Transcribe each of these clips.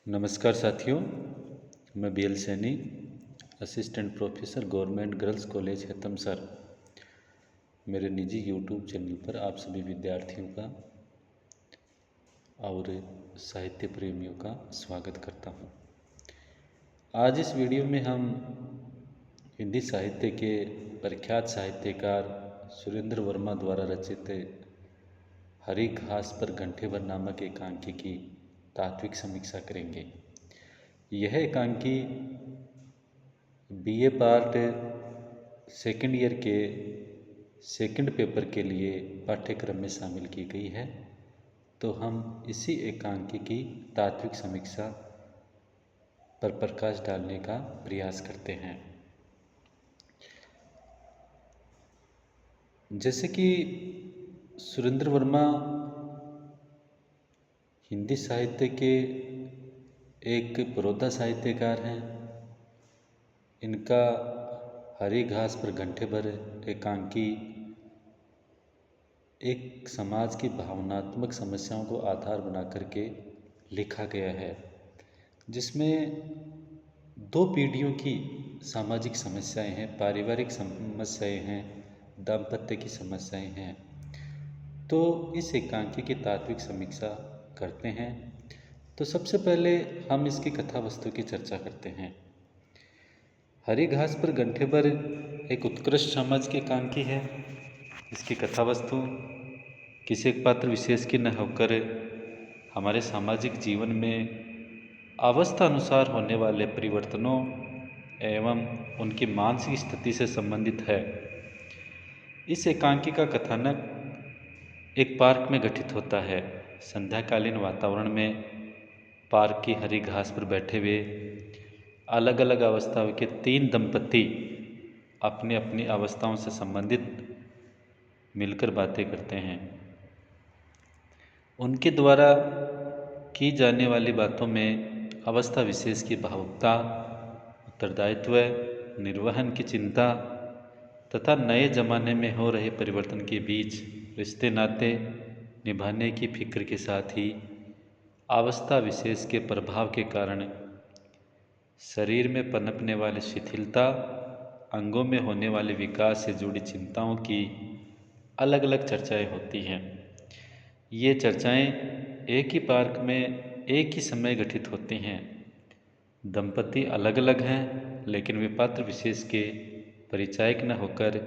नमस्कार साथियों, मैं BL Saini, assistant professor government girls college Haitamsar. मेरे निजी यूट्यूब चैनल पर आप सभी विद्यार्थियों का और साहित्य प्रेमियों का स्वागत करता हूं। आज इस वीडियो में हम हिंदी साहित्य के प्रख्यात साहित्यकार सुरेंद्र वर्मा द्वारा रचित हरी घास पर घंटे भर नामक एकांकी की तात्विक समीक्षा करेंगे। यह एकांकी BA पार्ट सेकंड ईयर के सेकंड पेपर के लिए पाठ्यक्रम में शामिल की गई है, तो हम इसी एकांकी की तात्विक समीक्षा पर प्रकाश डालने का प्रयास करते हैं। जैसे कि सुरेंद्र वर्मा हिंदी साहित्य के एक पुरोधा साहित्यकार हैं। इनका हरी घास पर घंटे भर एकांकी एक समाज की भावनात्मक समस्याओं को आधार बना करके लिखा गया है, जिसमें दो पीढ़ियों की सामाजिक समस्याएं हैं, पारिवारिक समस्याएं हैं, दाम्पत्य की समस्याएं हैं। तो इस एकांकी की तात्विक समीक्षा करते हैं। तो सबसे पहले हम इसकी कथा वस्तु की चर्चा करते हैं। हरी घास पर घंटे भर एक उत्कृष्ट समाज की एकांकी है। इसकी कथा वस्तु किसी एक पात्र विशेष की न होकर हमारे सामाजिक जीवन में अवस्था अनुसार होने वाले परिवर्तनों एवं उनकी मानसिक स्थिति से संबंधित है। इस एकांकी का कथानक एक पार्क में घटित होता है। संध्याकालीन वातावरण में पार्क की हरी घास पर बैठे हुए अलग अलग अवस्थाओं के 3 दंपति अपनी अपनी अवस्थाओं से संबंधित मिलकर बातें करते हैं। उनके द्वारा की जाने वाली बातों में अवस्था विशेष की भावुकता, उत्तरदायित्व, निर्वहन की चिंता तथा नए जमाने में हो रहे परिवर्तन के बीच रिश्ते नाते निभाने की फिक्र के साथ ही अवस्था विशेष के प्रभाव के कारण शरीर में पनपने वाली शिथिलता, अंगों में होने वाले विकास से जुड़ी चिंताओं की अलग अलग चर्चाएं होती हैं। ये चर्चाएं एक ही पार्क में एक ही समय घटित होती हैं। दंपति अलग अलग हैं, लेकिन वे पात्र विशेष के परिचायक न होकर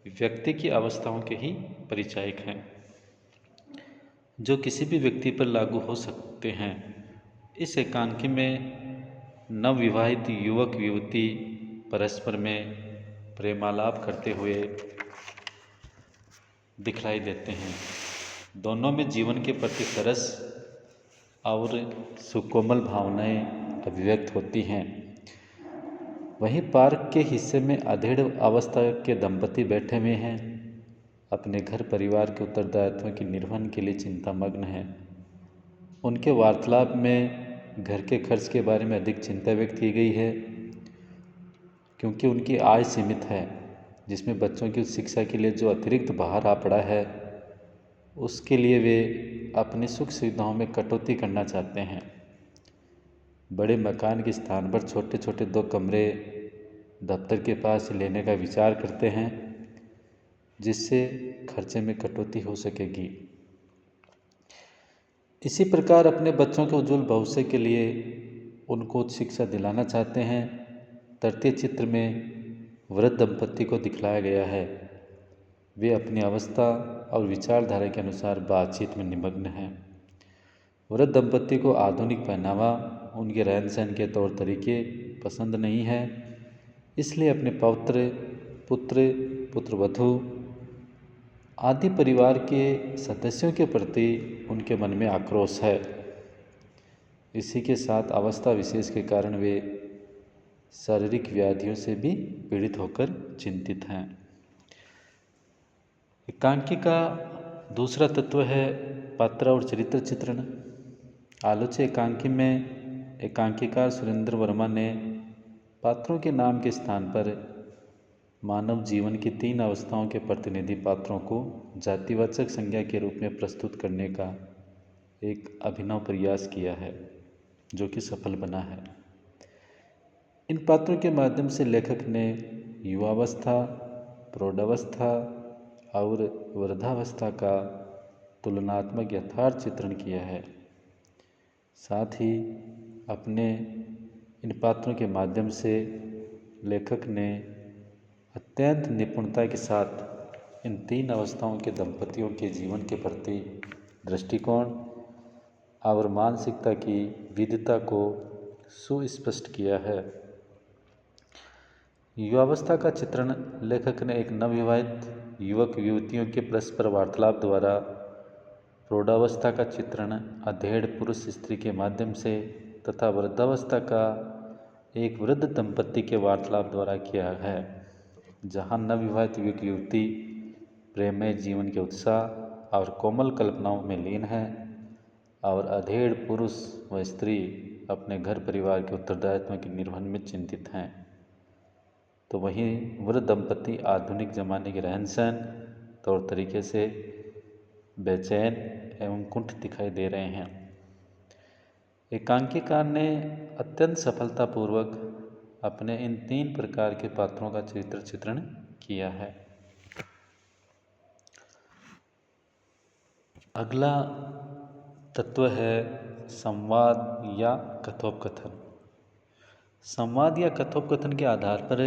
व्यक्ति की अवस्थाओं के ही परिचायक हैं, जो किसी भी व्यक्ति पर लागू हो सकते हैं। इस एकांकी में नवविवाहित युवक युवती परस्पर में प्रेमालाप करते हुए दिखलाई देते हैं। दोनों में जीवन के प्रति तरस और सुकोमल भावनाएं अभिव्यक्त होती हैं। वहीं पार्क के हिस्से में अधेड़ अवस्था के दंपति बैठे हुए हैं, अपने घर परिवार के उत्तरदायित्वों की निर्वहन के लिए चिंतामग्न हैं। उनके वार्तालाप में घर के खर्च के बारे में अधिक चिंता व्यक्त की गई है, क्योंकि उनकी आय सीमित है, जिसमें बच्चों की शिक्षा के लिए जो अतिरिक्त भार आ पड़ा है, उसके लिए वे अपनी सुख सुविधाओं में कटौती करना चाहते हैं। बड़े मकान के स्थान पर छोटे छोटे 2 कमरे दफ्तर के पास लेने का विचार करते हैं, जिससे खर्चे में कटौती हो सकेगी। इसी प्रकार अपने बच्चों के उज्जवल भविष्य के लिए उनको उच्च शिक्षा दिलाना चाहते हैं। तृतीय चित्र में वृद्ध दंपति को दिखलाया गया है। वे अपनी अवस्था और विचारधारा के अनुसार बातचीत में निमग्न हैं। वृद्ध दंपति को आधुनिक पहनावा, उनके रहन सहन के तौर तरीके पसंद नहीं है, इसलिए अपने पौत्र, पुत्र, पुत्रवधू आदि परिवार के सदस्यों के प्रति उनके मन में आक्रोश है। इसी के साथ अवस्था विशेष के कारण वे शारीरिक व्याधियों से भी पीड़ित होकर चिंतित हैं। एकांकी का दूसरा तत्व है पात्र और चरित्र चित्रण। आलोच्य एकांकी में एकांकीकार सुरेंद्र वर्मा ने पात्रों के नाम के स्थान पर मानव जीवन की 3 अवस्थाओं के प्रतिनिधि पात्रों को जातिवाचक संज्ञा के रूप में प्रस्तुत करने का एक अभिनव प्रयास किया है। जो कि सफल बना है। इन पात्रों के माध्यम से लेखक ने युवावस्था, प्रौढ़ावस्था और वृद्धावस्था का तुलनात्मक यथार्थ चित्रण किया है। साथ ही अपने इन पात्रों के माध्यम से लेखक ने अत्यंत निपुणता के साथ इन तीन अवस्थाओं के दंपतियों के जीवन के प्रति दृष्टिकोण और मानसिकता की विविधता को सुस्पष्ट किया है। युवावस्था का चित्रण लेखक ने एक नवविवाहित युवक युवतियों के परस्पर वार्तालाप द्वारा, प्रौढ़ावस्था का चित्रण अधेड़ पुरुष स्त्री के माध्यम से तथा वृद्धावस्था का एक वृद्ध दंपति के वार्तालाप द्वारा किया है, जहाँ नवविवाहित युवक युवती प्रेममय जीवन के उत्साह और कोमल कल्पनाओं में लीन है और अधेड़ पुरुष व स्त्री अपने घर परिवार के उत्तरदायित्व के निर्वहन में चिंतित हैं। तो वहीं वृद्ध दंपति आधुनिक जमाने के रहन सहन तौर तरीके से बेचैन एवं कुंठ दिखाई दे रहे हैं। एकांकीकार ने अत्यंत सफलतापूर्वक अपने इन तीन प्रकार के पात्रों का चरित्र चित्रण किया है। अगला तत्व है संवाद या कथोपकथन। संवाद या कथोपकथन के आधार पर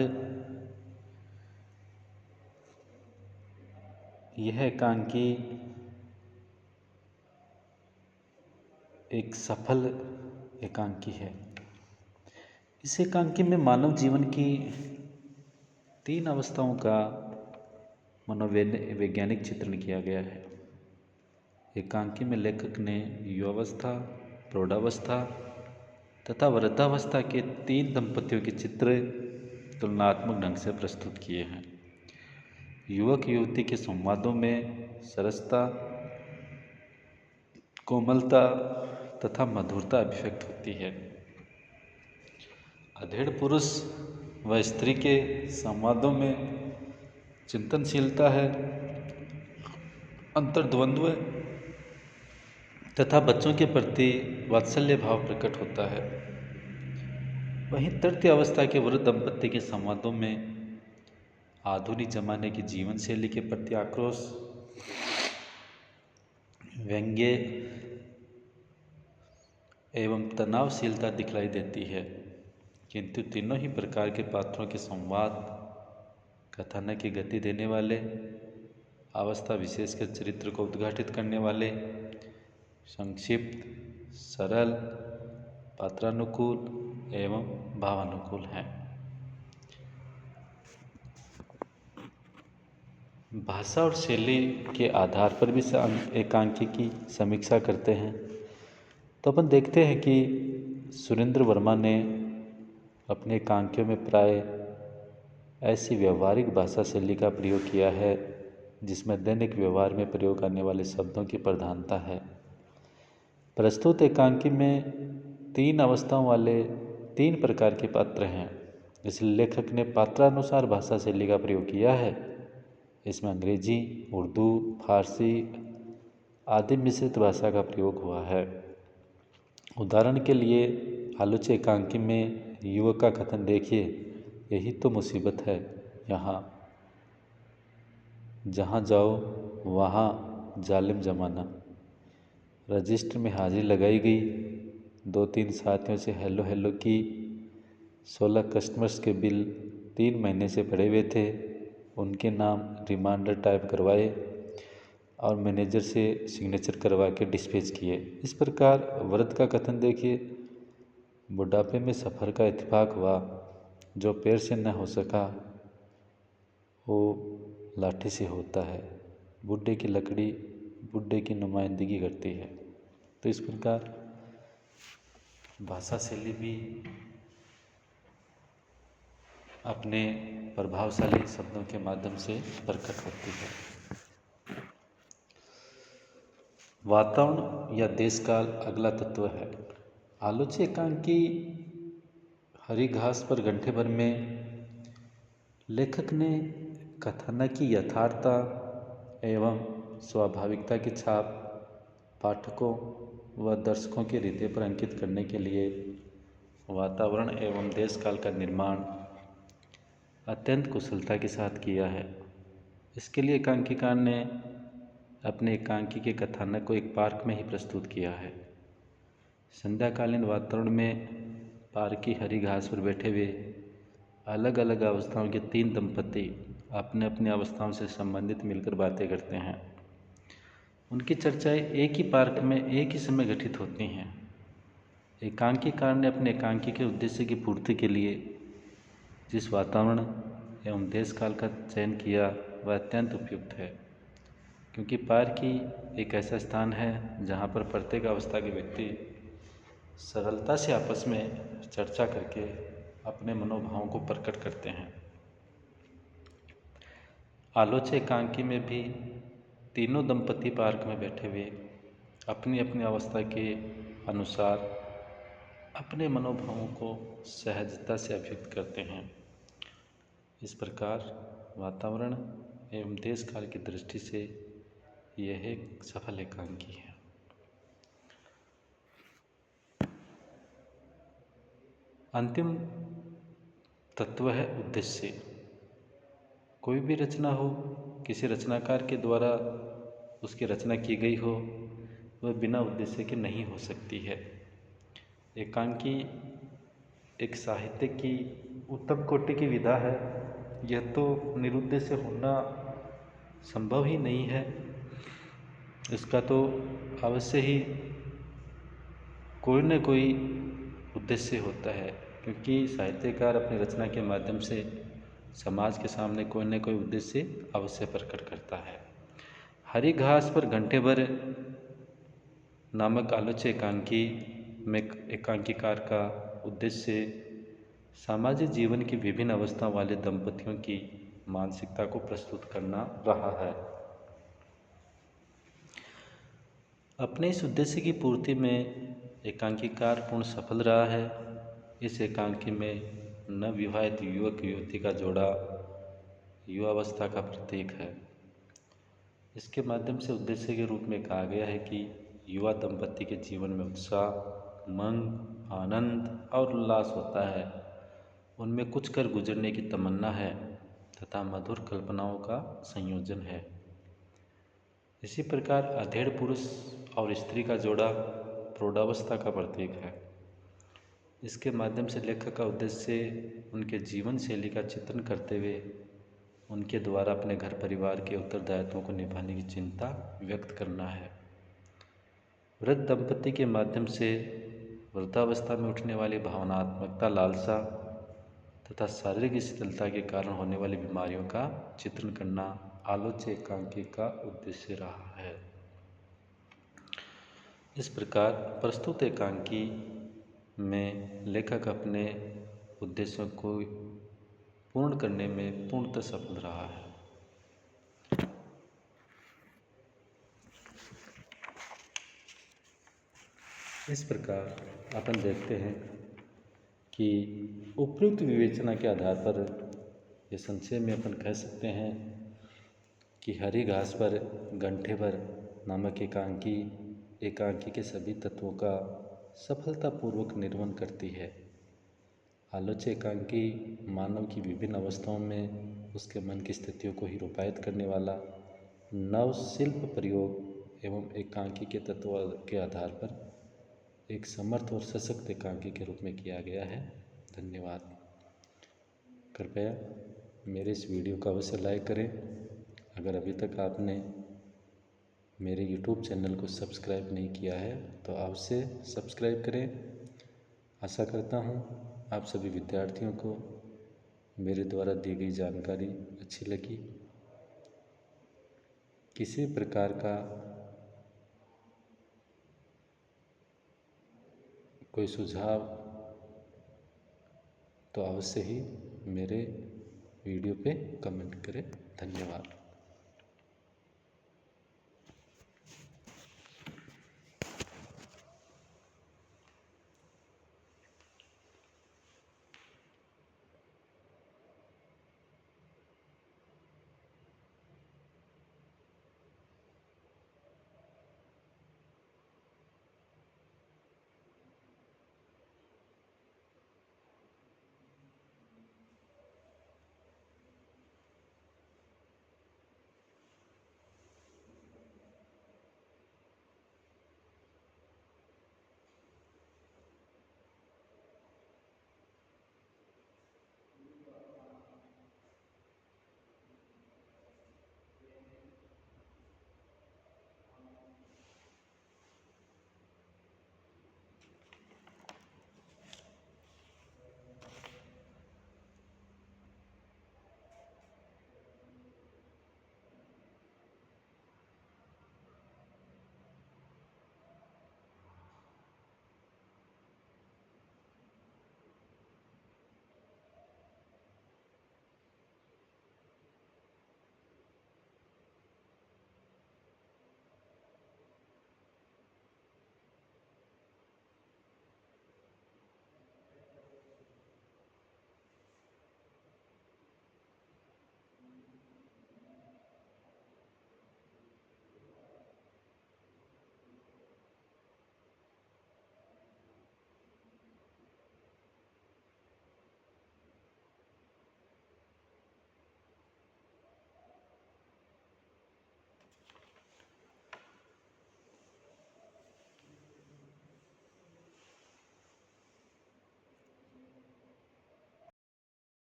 यह एकांकी एक सफल एकांकी है। इस एकांकी में मानव जीवन की तीन अवस्थाओं का मनोवैज्ञानिक चित्रण किया गया है। एकांकी में लेखक ने युवावस्था, प्रौढ़ावस्था तथा वृद्धावस्था के तीन दंपतियों के चित्र तुलनात्मक ढंग से प्रस्तुत किए हैं। युवक युवती के संवादों में सरसता, कोमलता तथा मधुरता अभिव्यक्त होती है। अधेड़ पुरुष व स्त्री के संवादों में चिंतनशीलता है, अंतर्द्वंद्व तथा बच्चों के प्रति वात्सल्य भाव प्रकट होता है। वहीं तृतीय अवस्था के वृद्ध दंपति के संवादों में आधुनिक जमाने की जीवन शैली के प्रति आक्रोश, व्यंग्य एवं तनावशीलता दिखलाई देती है। किंतु तीनों ही प्रकार के पात्रों के संवाद कथानक की गति देने वाले, अवस्था विशेष के चरित्र को उद्घाटित करने वाले, संक्षिप्त, सरल, पात्रानुकूल एवं भावानुकूल हैं। भाषा और शैली के आधार पर भी एकांकी की समीक्षा करते हैं तो अपन देखते हैं कि सुरेंद्र वर्मा ने अपने एकांकियों में प्राय ऐसी व्यवहारिक भाषा शैली का प्रयोग किया है जिसमें दैनिक व्यवहार में प्रयोग आने वाले शब्दों की प्रधानता है। प्रस्तुत एकांकी में तीन अवस्थाओं वाले तीन प्रकार के पात्र हैं, इसलिए लेखक ने पात्रानुसार भाषा शैली का प्रयोग किया है। इसमें अंग्रेजी, उर्दू, फारसी आदि मिश्रित भाषा का प्रयोग हुआ है। उदाहरण के लिए आलोच्य एकांकी में युवक का कथन देखिए, यही तो मुसीबत है यहाँ, जहाँ जाओ वहाँ जालिम जमाना। रजिस्टर में हाजिरी लगाई गई, 2-3 साथियों से हेलो हेलो की, 16 कस्टमर्स के बिल 3 महीने से पड़े हुए थे, उनके नाम रिमाइंडर टाइप करवाए और मैनेजर से सिग्नेचर करवा के डिस्पैच किए। इस प्रकार वृद्ध का कथन देखिए, बुढ़ापे में सफ़र का इत्तेफाक हुआ, जो पैर से न हो सका वो लाठी से होता है, बूढ़े की लकड़ी बूढ़े की नुमाइंदगी करती है। तो इस प्रकार भाषा शैली भी अपने प्रभावशाली शब्दों के माध्यम से प्रकट होती है। वातावरण या देश काल अगला तत्व है। आलोच्य एकांकी हरी घास पर घंटे भर में लेखक ने कथानक की यथार्थता एवं स्वाभाविकता की छाप पाठकों व दर्शकों के हृदय पर अंकित करने के लिए वातावरण एवं देश काल का निर्माण अत्यंत कुशलता के साथ किया है। इसके लिए एकांकीकार ने अपने एकांकी के कथानक को एक पार्क में ही प्रस्तुत किया है। संध्याकालीन वातावरण में पार्क की हरी घास पर बैठे हुए अलग अलग अवस्थाओं के 3 दंपति अपने अपनी अवस्थाओं से संबंधित मिलकर बातें करते हैं। उनकी चर्चाएं एक ही पार्क में एक ही समय घटित होती हैं। एकांकीकार ने अपने एकांकी के उद्देश्य की पूर्ति के लिए जिस वातावरण एवं देश काल का चयन किया वह अत्यंत उपयुक्त है, क्योंकि पार्क ही एक ऐसा स्थान है जहाँ पर प्रत्येक अवस्था के व्यक्ति सरलता से आपस में चर्चा करके अपने मनोभावों को प्रकट करते हैं। आलोच्य एकांकी में भी तीनों दंपति पार्क में बैठे हुए अपनी अपनी अवस्था के अनुसार अपने मनोभावों को सहजता से अभिव्यक्त करते हैं। इस प्रकार वातावरण एवं देश काल की दृष्टि से यह एक सफल एकांकी है। अंतिम तत्व है उद्देश्य। कोई भी रचना हो, किसी रचनाकार के द्वारा उसकी रचना की गई हो, वह बिना उद्देश्य के नहीं हो सकती है। एकांकी एक साहित्य की उत्तम कोटि की विधा है। यह तो निरुद्देश्य होना संभव ही नहीं है। इसका तो अवश्य ही कोई न कोई उद्देश्य होता है, क्योंकि साहित्यकार अपनी रचना के माध्यम से समाज के सामने कोई न कोई उद्देश्य अवश्य प्रकट करता है। हरी घास पर घंटे भर नामक आलोच्य एकांकी में एकांकीकार का उद्देश्य सामाजिक जीवन की विभिन्न अवस्थाओं वाले दंपतियों की मानसिकता को प्रस्तुत करना रहा है। अपने इस उद्देश्य की पूर्ति में एकांकीकार पूर्ण सफल रहा है। इस एकांकी में नवविवाहित युवक युवती का जोड़ा युवावस्था का प्रतीक है। इसके माध्यम से उद्देश्य के रूप में कहा गया है कि युवा दंपति के जीवन में उत्साह, उमंग, आनंद और उल्लास होता है। उनमें कुछ कर गुजरने की तमन्ना है तथा मधुर कल्पनाओं का संयोजन है। इसी प्रकार अधेड़ पुरुष और स्त्री का जोड़ा प्रौढ़ावस्था का प्रतीक है। इसके माध्यम से लेखक का उद्देश्य उनके जीवन शैली का चित्रण करते हुए उनके द्वारा अपने घर परिवार के उत्तरदायित्वों को निभाने की चिंता व्यक्त करना है। वृद्ध दंपति के माध्यम से वृद्धावस्था में उठने वाली भावनात्मकता, लालसा तथा शारीरिक शिथिलता के कारण होने वाली बीमारियों का चित्रण करना आलोच्य एकांकी का उद्देश्य रहा है। इस प्रकार प्रस्तुत एकांकी में लेखक अपने उद्देश्यों को पूर्ण करने में पूर्णतः सफल रहा है। इस प्रकार अपन देखते हैं कि उपयुक्त विवेचना के आधार पर ये संक्षेप में अपन कह सकते हैं कि हरी घास पर घंटे भर नामक एकांकी के सभी तत्वों का सफलतापूर्वक निर्वहन करती है। आलोच्य एकांकी मानव की विभिन्न अवस्थाओं में उसके मन की स्थितियों को ही रूपायित करने वाला नव शिल्प प्रयोग एवं एकांकी के तत्वों के आधार पर एक समर्थ और सशक्त एकांकी के रूप में किया गया है। धन्यवाद। कृपया मेरे इस वीडियो को अवश्य लाइक करें। अगर अभी तक आपने मेरे YouTube चैनल को सब्सक्राइब नहीं किया है तो अवश्य सब्सक्राइब करें। आशा करता हूँ आप सभी विद्यार्थियों को मेरे द्वारा दी गई जानकारी अच्छी लगी। किसी प्रकार का कोई सुझाव तो अवश्य ही मेरे वीडियो पे कमेंट करें। धन्यवाद।